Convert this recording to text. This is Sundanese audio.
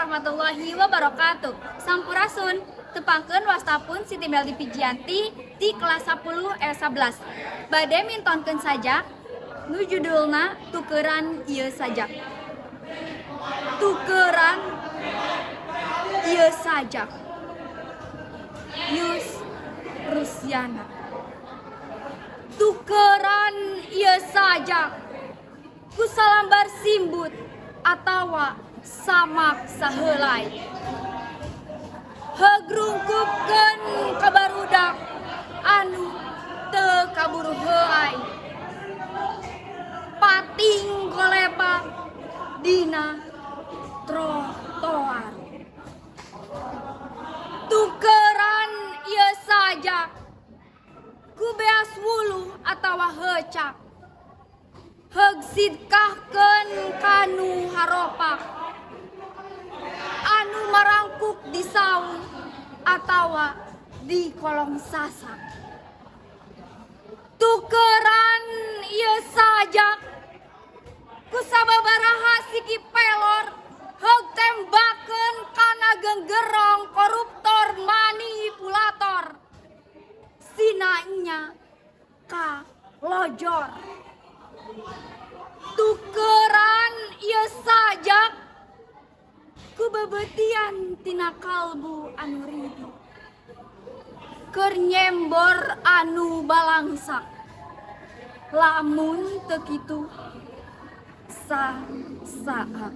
warahmatullahi wabarakatuh. Sampurasun, tepangkeun wastapun Siti Meldi Pijianti di kelas 10 E11. Bade mintonkeun saja nu judulna tukeran ieu saja. Tukeran ieu saja. Yus Rusiana. Tukeran ieu saja. Kusalambar simbut atawa samak saheulai. Hegrungkupkeun ka barudak anu teu kaburu heulai. Pating goleba dina trotoar. Tukeran ieu saja ku beas wuluh atawa heucak. Heug sidkahkeun kanu haropak anu marangkuk di saung atawa di kolong sasak. Tukeran ieu saja ku sababaraha siki pelor heug tembakeun kana genggerong koruptor manipulator sinanya ka lojor. Tukeran ieu saja ku bebetian tina kalbu anu ridu keur nyembor anu balangsak. Lamun teu kitu saha